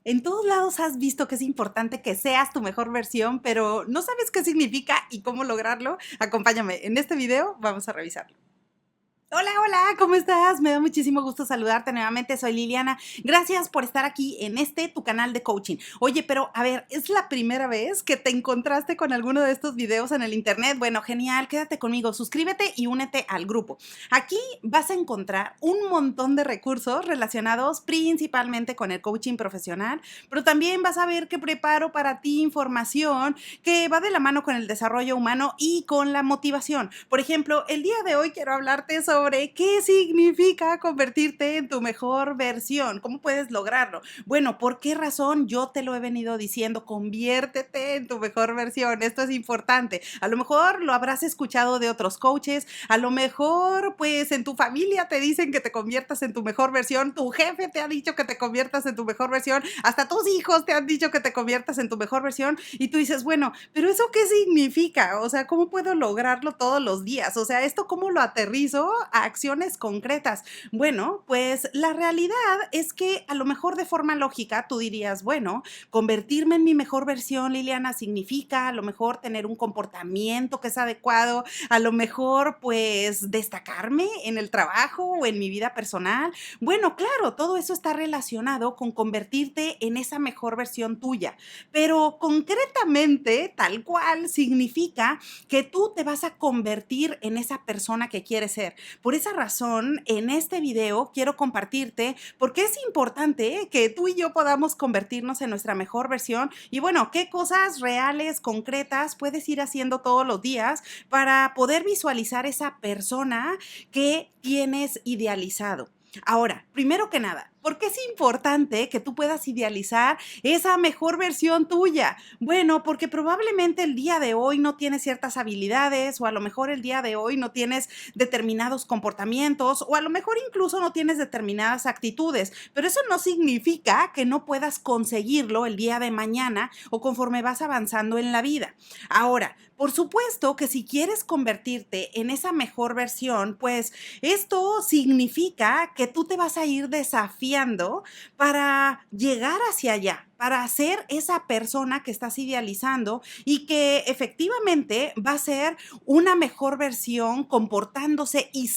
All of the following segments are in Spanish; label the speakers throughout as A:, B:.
A: En todos lados has visto que es importante que seas tu mejor versión, pero no sabes qué significa y cómo lograrlo. Acompáñame, en este video vamos a revisarlo. Hola, hola, ¿cómo estás? Me da muchísimo gusto saludarte nuevamente, soy Liliana. Gracias por estar aquí en tu canal de coaching. Oye, pero a ver, ¿es la primera vez que te encontraste con alguno de estos videos en el internet? Bueno, genial, quédate conmigo, suscríbete y únete al grupo. Aquí vas a encontrar un montón de recursos relacionados principalmente con el coaching profesional, pero también vas a ver que preparo para ti información que va de la mano con el desarrollo humano y con la motivación. Por ejemplo, el día de hoy quiero hablarte sobre qué significa convertirte en tu mejor versión. ¿Cómo puedes lograrlo? Bueno, ¿por qué razón? Yo te lo he venido diciendo, conviértete en tu mejor versión. Esto es importante. A lo mejor lo habrás escuchado de otros coaches, a lo mejor pues en tu familia te dicen que te conviertas en tu mejor versión, tu jefe te ha dicho que te conviertas en tu mejor versión, hasta tus hijos te han dicho que te conviertas en tu mejor versión y tú dices, bueno, pero ¿eso qué significa? O sea, ¿cómo puedo lograrlo todos los días? O sea, ¿esto cómo lo aterrizo a acciones concretas? Bueno, pues la realidad es que a lo mejor de forma lógica tú dirías, bueno, convertirme en mi mejor versión, Liliana, significa a lo mejor tener un comportamiento que es adecuado, a lo mejor pues destacarme en el trabajo o en mi vida personal. Bueno, claro, todo eso está relacionado con convertirte en esa mejor versión tuya, pero concretamente, tal cual, significa que tú te vas a convertir en esa persona que quieres ser. Por esa razón, en este video quiero compartirte por qué es importante que tú y yo podamos convertirnos en nuestra mejor versión y bueno, qué cosas reales, concretas puedes ir haciendo todos los días para poder visualizar esa persona que tienes idealizado. Ahora, primero que nada, ¿por qué es importante que tú puedas idealizar esa mejor versión tuya? Bueno, porque probablemente el día de hoy no tienes ciertas habilidades o a lo mejor el día de hoy no tienes determinados comportamientos o a lo mejor incluso no tienes determinadas actitudes, pero eso no significa que no puedas conseguirlo el día de mañana o conforme vas avanzando en la vida. Ahora, por supuesto que si quieres convertirte en esa mejor versión, pues esto significa que tú te vas a ir desafiando para llegar hacia allá, para ser esa persona que estás idealizando y que efectivamente va a ser una mejor versión comportándose y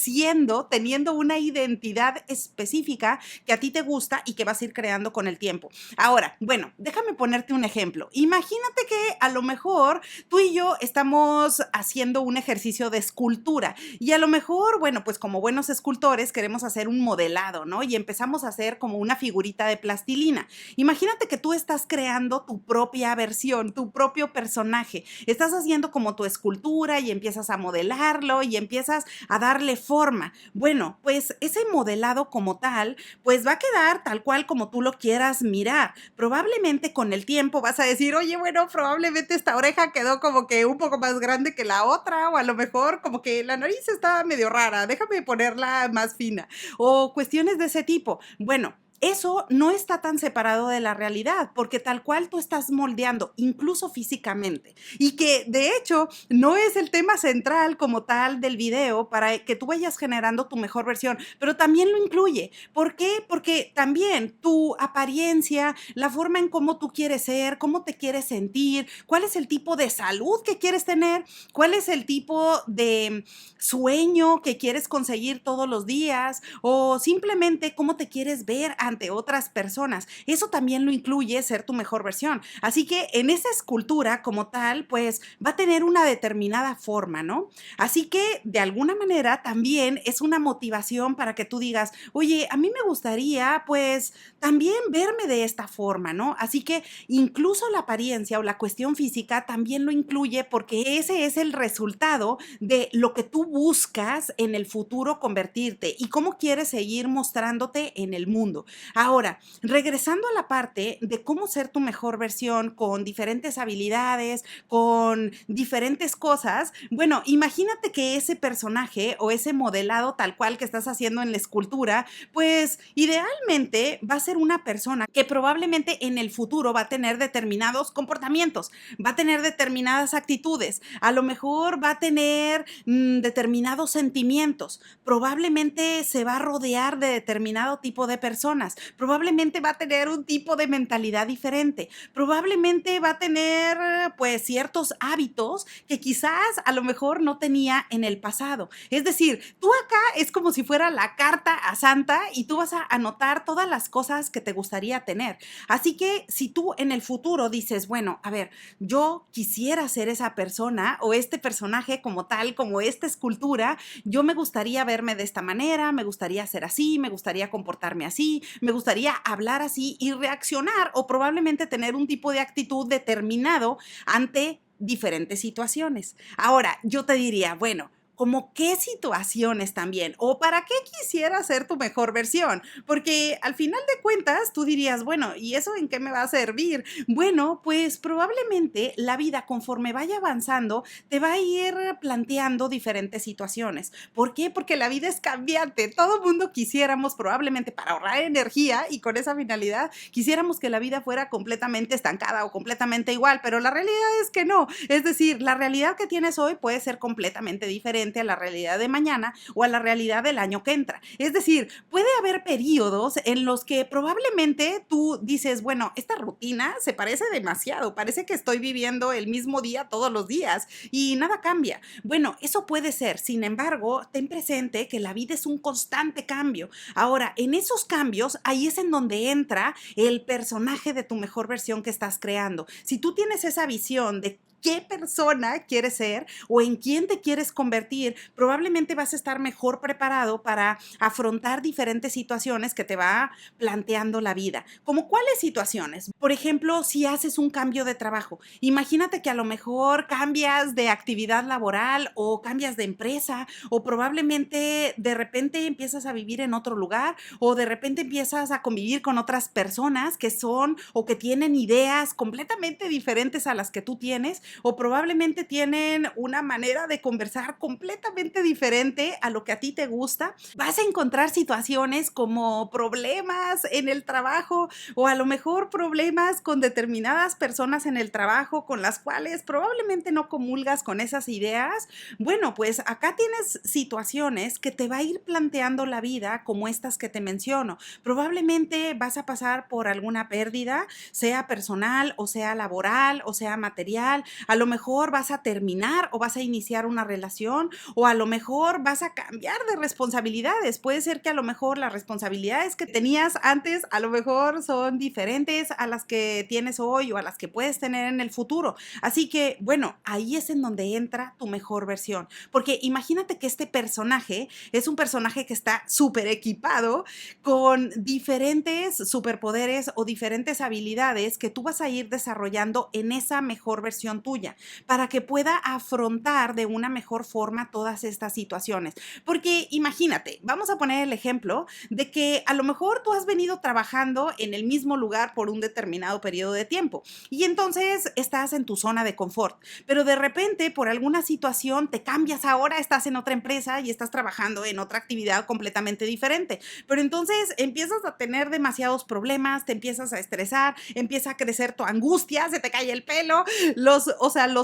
A: teniendo una identidad específica que a ti te gusta y que vas a ir creando con el tiempo. Ahora, bueno, déjame ponerte un ejemplo. Imagínate que a lo mejor tú y yo estamos haciendo un ejercicio de escultura y a lo mejor, bueno, pues como buenos escultores queremos hacer un modelado, ¿no? Y empezamos a hacer como una figurita de plastilina. Imagínate que tú estás creando tu propia versión, tu propio personaje. Estás haciendo como tu escultura y empiezas a modelarlo y empiezas a darle forma. Bueno, pues ese modelado como tal, pues va a quedar tal cual como tú lo quieras mirar. Probablemente con el tiempo vas a decir, oye, bueno, probablemente esta oreja quedó como que un poco más grande que la otra, o a lo mejor como que la nariz está medio rara, déjame ponerla más fina, o cuestiones de ese tipo. Bueno, eso no está tan separado de la realidad, porque tal cual tú estás moldeando, incluso físicamente, y que de hecho no es el tema central como tal del video para que tú vayas generando tu mejor versión, pero también lo incluye. ¿Por qué? Porque también tu apariencia, la forma en cómo tú quieres ser, cómo te quieres sentir, cuál es el tipo de salud que quieres tener, cuál es el tipo de sueño que quieres conseguir todos los días o simplemente cómo te quieres ver ante otras personas. Eso también lo incluye ser tu mejor versión. Así que en esa escultura como tal, pues va a tener una determinada forma, ¿no? Así que de alguna manera también es una motivación para que tú digas, oye, a mí me gustaría pues también verme de esta forma, ¿no? Así que incluso la apariencia o la cuestión física también lo incluye porque ese es el resultado de lo que tú buscas en el futuro convertirte y cómo quieres seguir mostrándote en el mundo. Ahora, regresando a la parte de cómo ser tu mejor versión con diferentes habilidades, con diferentes cosas, bueno, imagínate que ese personaje o ese modelado tal cual que estás haciendo en la escultura, pues idealmente va a ser una persona que probablemente en el futuro va a tener determinados comportamientos, va a tener determinadas actitudes, a lo mejor va a tener determinados sentimientos, probablemente se va a rodear de determinado tipo de personas. personas, probablemente va a tener un tipo de mentalidad diferente, probablemente va a tener pues ciertos hábitos que quizás a lo mejor no tenía en el pasado. Es decir, tú acá es como si fuera la carta a Santa y tú vas a anotar todas las cosas que te gustaría tener. Así que si tú en el futuro dices, bueno, a ver, yo quisiera ser esa persona o este personaje como tal, como esta escultura, yo me gustaría verme de esta manera, me gustaría ser así, me gustaría comportarme así, me gustaría hablar así y reaccionar o probablemente tener un tipo de actitud determinado ante diferentes situaciones. Ahora, yo te diría, bueno, ¿como qué situaciones también? ¿O para qué quisieras ser tu mejor versión? Porque al final de cuentas tú dirías, bueno, ¿y eso en qué me va a servir? Bueno, pues probablemente la vida conforme vaya avanzando te va a ir planteando diferentes situaciones. ¿Por qué? Porque la vida es cambiante. Todo mundo quisiéramos probablemente para ahorrar energía y con esa finalidad quisiéramos que la vida fuera completamente estancada o completamente igual, pero la realidad es que no. Es decir, la realidad que tienes hoy puede ser completamente diferente a la realidad de mañana o a la realidad del año que entra. Es decir, puede haber periodos en los que probablemente tú dices, bueno, esta rutina se parece demasiado, parece que estoy viviendo el mismo día todos los días y nada cambia. Bueno, eso puede ser, sin embargo, ten presente que la vida es un constante cambio. Ahora, en esos cambios, ahí es en donde entra el personaje de tu mejor versión que estás creando. Si tú tienes esa visión de qué persona quieres ser o en quién te quieres convertir, probablemente vas a estar mejor preparado para afrontar diferentes situaciones que te va planteando la vida. ¿Como cuáles situaciones? Por ejemplo, si haces un cambio de trabajo, imagínate que a lo mejor cambias de actividad laboral o cambias de empresa o probablemente de repente empiezas a vivir en otro lugar o de repente empiezas a convivir con otras personas que son o que tienen ideas completamente diferentes a las que tú tienes o probablemente tienen una manera de conversar completamente diferente a lo que a ti te gusta. Vas a encontrar situaciones como problemas en el trabajo o a lo mejor problemas con determinadas personas en el trabajo con las cuales probablemente no comulgas con esas ideas. Bueno, pues acá tienes situaciones que te va a ir planteando la vida como estas que te menciono. Probablemente vas a pasar por alguna pérdida, sea personal o sea laboral o sea material. A lo mejor vas a terminar o vas a iniciar una relación o a lo mejor vas a cambiar de responsabilidades. Puede ser que a lo mejor las responsabilidades que tenías antes a lo mejor son diferentes a las que tienes hoy o a las que puedes tener en el futuro. Así que, bueno, ahí es en donde entra tu mejor versión. Porque imagínate que este personaje es un personaje que está súper equipado con diferentes superpoderes o diferentes habilidades que tú vas a ir desarrollando en esa mejor versión tuya para que pueda afrontar de una mejor forma todas estas situaciones. Porque imagínate, vamos a poner el ejemplo de que a lo mejor tú has venido trabajando en el mismo lugar por un determinado periodo de tiempo y entonces estás en tu zona de confort, pero de repente por alguna situación te cambias ahora, estás en otra empresa y estás trabajando en otra actividad completamente diferente, pero entonces empiezas a tener demasiados problemas, te empiezas a estresar, empieza a crecer tu angustia, se te cae el pelo, los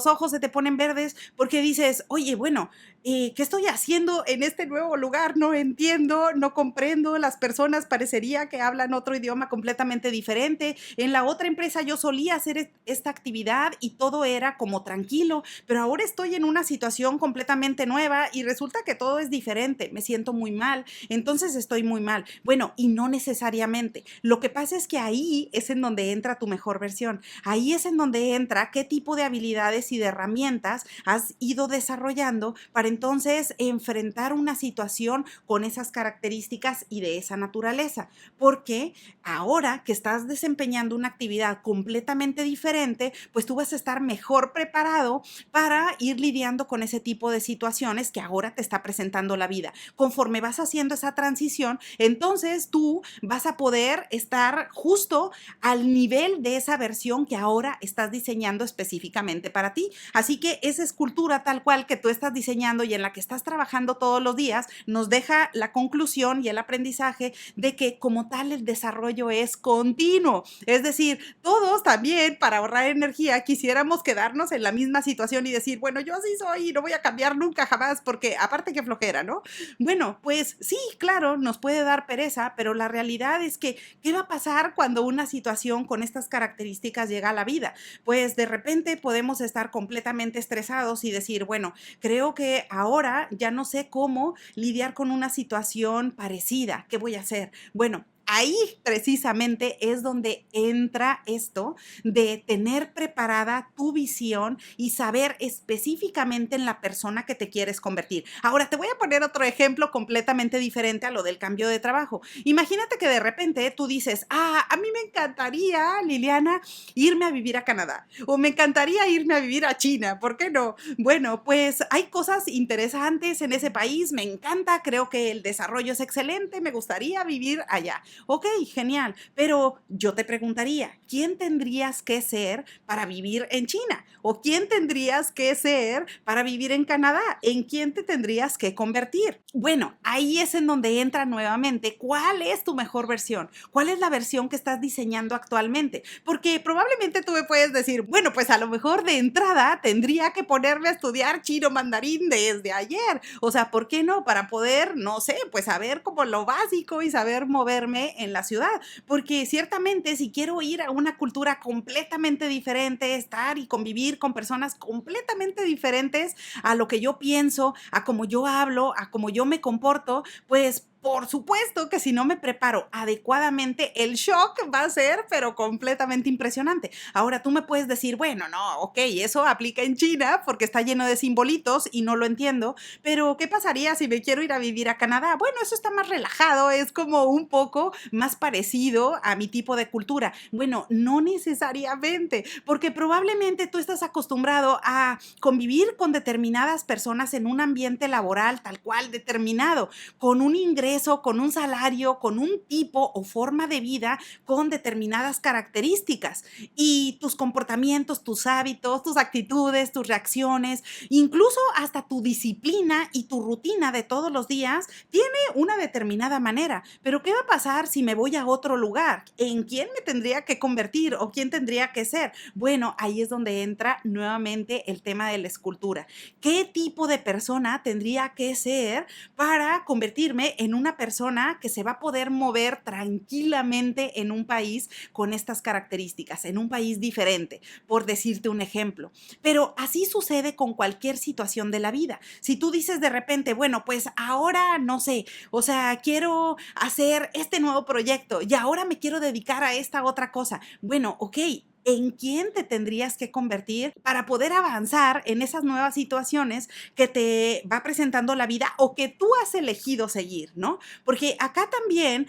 A: ojos se te ponen verdes porque dices, oye, bueno, ¿qué estoy haciendo en este nuevo lugar? No entiendo, no comprendo, las personas parecería que hablan otro idioma completamente diferente. En la otra empresa yo solía hacer esta actividad y todo era como tranquilo, pero ahora estoy en una situación completamente nueva y resulta que todo es diferente, me siento muy mal, entonces estoy muy mal. Bueno, y no necesariamente. Lo que pasa es que ahí es en donde entra tu mejor versión, ahí es en donde entra qué tipo de habilidades y de herramientas has ido desarrollando para entonces enfrentar una situación con esas características y de esa naturaleza. Porque ahora que estás desempeñando una actividad completamente diferente, pues tú vas a estar mejor preparado para ir lidiando con ese tipo de situaciones que ahora te está presentando la vida. Conforme vas haciendo esa transición, entonces tú vas a poder estar justo al nivel de esa versión que ahora estás diseñando específicamente específicamente para ti. Así que esa escultura tal cual que tú estás diseñando y en la que estás trabajando todos los días nos deja la conclusión y el aprendizaje de que como tal el desarrollo es continuo. Es decir, todos también para ahorrar energía quisiéramos quedarnos en la misma situación y decir, bueno, yo así soy y no voy a cambiar nunca jamás porque aparte que flojera, ¿no? Bueno, pues sí, claro, nos puede dar pereza, pero la realidad es que, ¿qué va a pasar cuando una situación con estas características llega a la vida? Pues de repente podemos estar completamente estresados y decir, bueno, creo que ahora ya no sé cómo lidiar con una situación parecida. ¿Qué voy a hacer? Bueno, ahí precisamente es donde entra esto de tener preparada tu visión y saber específicamente en la persona que te quieres convertir. Ahora te voy a poner otro ejemplo completamente diferente a lo del cambio de trabajo. Imagínate que de repente tú dices, a mí me encantaría, Liliana, irme a vivir a Canadá o me encantaría irme a vivir a China. ¿Por qué no? Bueno, pues hay cosas interesantes en ese país, me encanta, creo que el desarrollo es excelente, me gustaría vivir allá. Ok, genial, pero yo te preguntaría, ¿quién tendrías que ser para vivir en China? ¿O quién tendrías que ser para vivir en Canadá? ¿En quién te tendrías que convertir? Bueno, ahí es en donde entra nuevamente cuál es tu mejor versión, cuál es la versión que estás diseñando actualmente, porque probablemente tú me puedes decir, bueno, pues a lo mejor de entrada tendría que ponerme a estudiar chino mandarín desde ayer, o sea, ¿por qué no? Para poder, no sé, pues saber como lo básico y saber moverme en la ciudad, porque ciertamente si quiero ir a una cultura completamente diferente, estar y convivir con personas completamente diferentes a lo que yo pienso, a cómo yo hablo, a cómo yo me comporto, pues por supuesto que si no me preparo adecuadamente, el shock va a ser, pero completamente impresionante. Ahora tú me puedes decir, bueno, no, ok, eso aplica en China porque está lleno de simbolitos y no lo entiendo, pero ¿qué pasaría si me quiero ir a vivir a Canadá? Bueno, eso está más relajado, es como un poco más parecido a mi tipo de cultura. Bueno, no necesariamente, porque probablemente tú estás acostumbrado a convivir con determinadas personas en un ambiente laboral tal cual determinado, con un ingreso, con un salario, con un tipo o forma de vida con determinadas características y tus comportamientos, tus hábitos, tus actitudes, tus reacciones, incluso hasta tu disciplina y tu rutina de todos los días tiene una determinada manera. Pero ¿qué va a pasar si me voy a otro lugar? ¿En quién me tendría que convertir o quién tendría que ser? Bueno, ahí es donde entra nuevamente el tema de la escultura. ¿Qué tipo de persona tendría que ser para convertirme en una persona que se va a poder mover tranquilamente en un país con estas características, en un país diferente, por decirte un ejemplo? Pero así sucede con cualquier situación de la vida. Si tú dices de repente, bueno, pues ahora no sé, o sea, quiero hacer este nuevo proyecto y ahora me quiero dedicar a esta otra cosa. Bueno, ok. ¿En quién te tendrías que convertir para poder avanzar en esas nuevas situaciones que te va presentando la vida o que tú has elegido seguir, ¿no? Porque acá también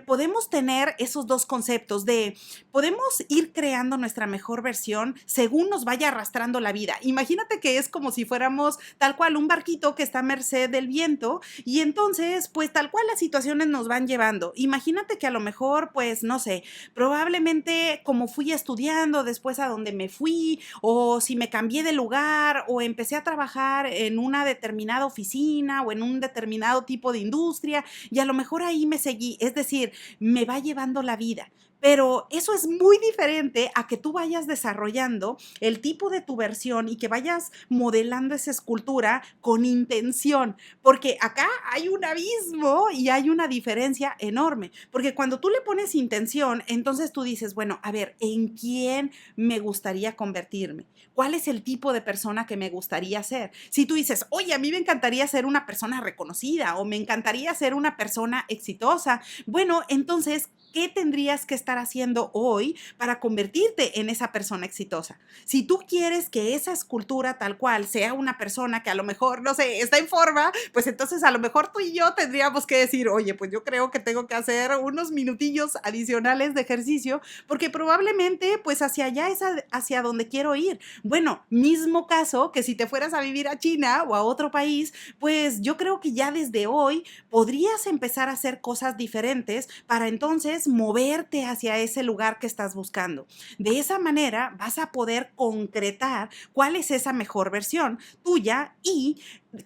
A: podemos tener esos dos conceptos de podemos ir creando nuestra mejor versión según nos vaya arrastrando la vida. Imagínate que es como si fuéramos tal cual un barquito que está a merced del viento y entonces pues tal cual las situaciones nos van llevando. Imagínate que a lo mejor pues no sé, probablemente como fui estudiando después a donde me fui o si me cambié de lugar o empecé a trabajar en una determinada oficina o en un determinado tipo de industria y a lo mejor ahí me seguí, es decir, me va llevando la vida. Pero eso es muy diferente a que tú vayas desarrollando el tipo de tu versión y que vayas modelando esa escultura con intención, porque acá hay un abismo y hay una diferencia enorme, porque cuando tú le pones intención, entonces tú dices, bueno, a ver, ¿en quién me gustaría convertirme? ¿Cuál es el tipo de persona que me gustaría ser? Si tú dices, oye, a mí me encantaría ser una persona reconocida o me encantaría ser una persona exitosa, bueno, entonces, ¿qué tendrías que estar haciendo hoy para convertirte en esa persona exitosa? Si tú quieres que esa escultura tal cual sea una persona que a lo mejor, no sé, está en forma, pues entonces a lo mejor tú y yo tendríamos que decir, oye, pues yo creo que tengo que hacer unos minutillos adicionales de ejercicio porque probablemente pues hacia allá es hacia donde quiero ir. Bueno, mismo caso que si te fueras a vivir a China o a otro país, pues yo creo que ya desde hoy podrías empezar a hacer cosas diferentes para entonces puedes moverte hacia ese lugar que estás buscando. De esa manera vas a poder concretar cuál es esa mejor versión tuya y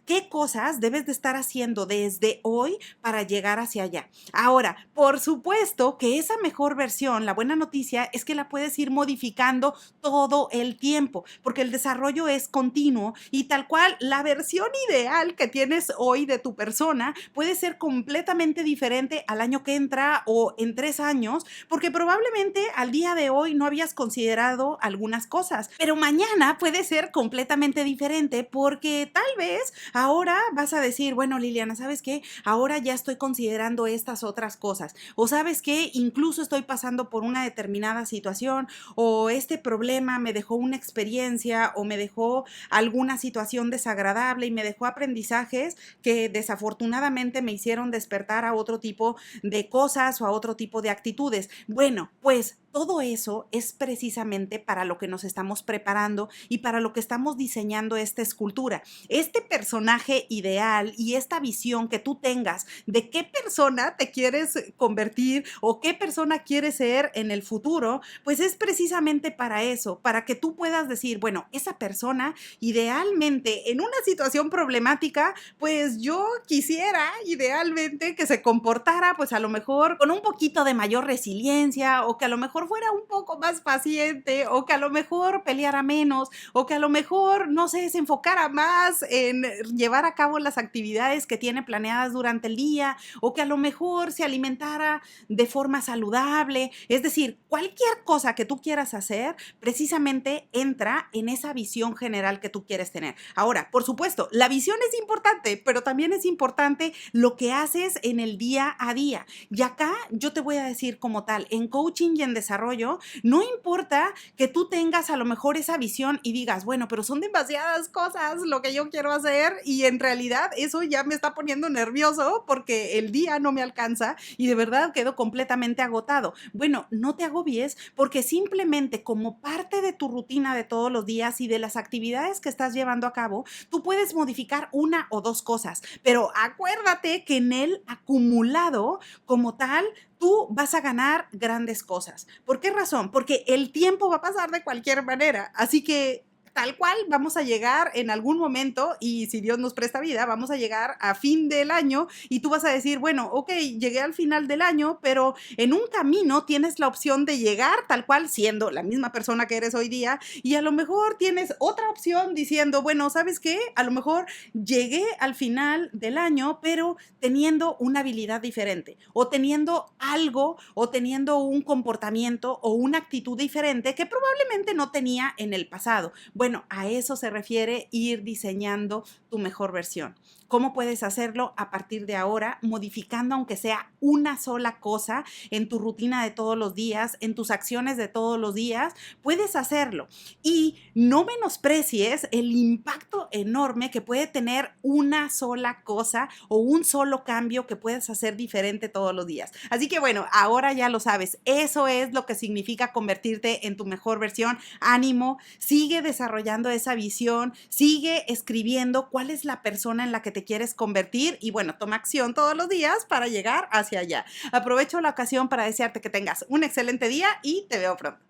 A: qué cosas debes de estar haciendo desde hoy para llegar hacia allá. Ahora, por supuesto que esa mejor versión, la buena noticia es que la puedes ir modificando todo el tiempo, porque el desarrollo es continuo y tal cual la versión ideal que tienes hoy de tu persona puede ser completamente diferente al año que entra o en 3 años, porque probablemente al día de hoy no habías considerado algunas cosas, pero mañana puede ser completamente diferente porque tal vez ahora vas a decir, bueno, Liliana, ¿sabes qué? Ahora ya estoy considerando estas otras cosas. O ¿sabes qué? Incluso estoy pasando por una determinada situación o este problema me dejó una experiencia o me dejó alguna situación desagradable y me dejó aprendizajes que desafortunadamente me hicieron despertar a otro tipo de cosas o a otro tipo de actitudes. Bueno, pues todo eso es precisamente para lo que nos estamos preparando y para lo que estamos diseñando esta escultura. Este personaje ideal y esta visión que tú tengas de qué persona te quieres convertir o qué persona quieres ser en el futuro, pues es precisamente para eso, para que tú puedas decir, bueno, esa persona idealmente en una situación problemática, pues yo quisiera idealmente que se comportara pues a lo mejor con un poquito de mayor resiliencia o que a lo mejor fuera un poco más paciente o que a lo mejor peleara menos o que a lo mejor, no sé, se enfocara más en llevar a cabo las actividades que tiene planeadas durante el día o que a lo mejor se alimentara de forma saludable. Es decir, cualquier cosa que tú quieras hacer precisamente entra en esa visión general que tú quieres tener. Ahora, por supuesto, la visión es importante, pero también es importante lo que haces en el día a día. Y acá yo te voy a decir como tal, en coaching y en desarrollo, no importa que tú tengas a lo mejor esa visión y digas, bueno, pero son demasiadas cosas lo que yo quiero hacer y en realidad eso ya me está poniendo nervioso porque el día no me alcanza y de verdad quedo completamente agotado. Bueno, no te agobies porque simplemente como parte de tu rutina de todos los días y de las actividades que estás llevando a cabo, tú puedes modificar una o dos cosas, pero acuérdate que en el acumulado como tal, tú vas a ganar grandes cosas. ¿Por qué razón? Porque el tiempo va a pasar de cualquier manera, así que tal cual vamos a llegar en algún momento y si Dios nos presta vida, vamos a llegar a fin del año y tú vas a decir, bueno, ok, llegué al final del año, pero en un camino tienes la opción de llegar tal cual siendo la misma persona que eres hoy día y a lo mejor tienes otra opción diciendo, bueno, ¿sabes qué? A lo mejor llegué al final del año, pero teniendo una habilidad diferente o teniendo algo o teniendo un comportamiento o una actitud diferente que probablemente no tenía en el pasado. Bueno, a eso se refiere ir diseñando tu mejor versión. ¿Cómo puedes hacerlo a partir de ahora? Modificando aunque sea una sola cosa en tu rutina de todos los días, en tus acciones de todos los días, puedes hacerlo. Y no menosprecies el impacto enorme que puede tener una sola cosa o un solo cambio que puedes hacer diferente todos los días. Así que bueno, ahora ya lo sabes. Eso es lo que significa convertirte en tu mejor versión. Ánimo, sigue desarrollando esa visión, sigue escribiendo cuál es la persona en la que te quieres convertir y bueno, toma acción todos los días para llegar hacia allá. Aprovecho la ocasión para desearte que tengas un excelente día y te veo pronto.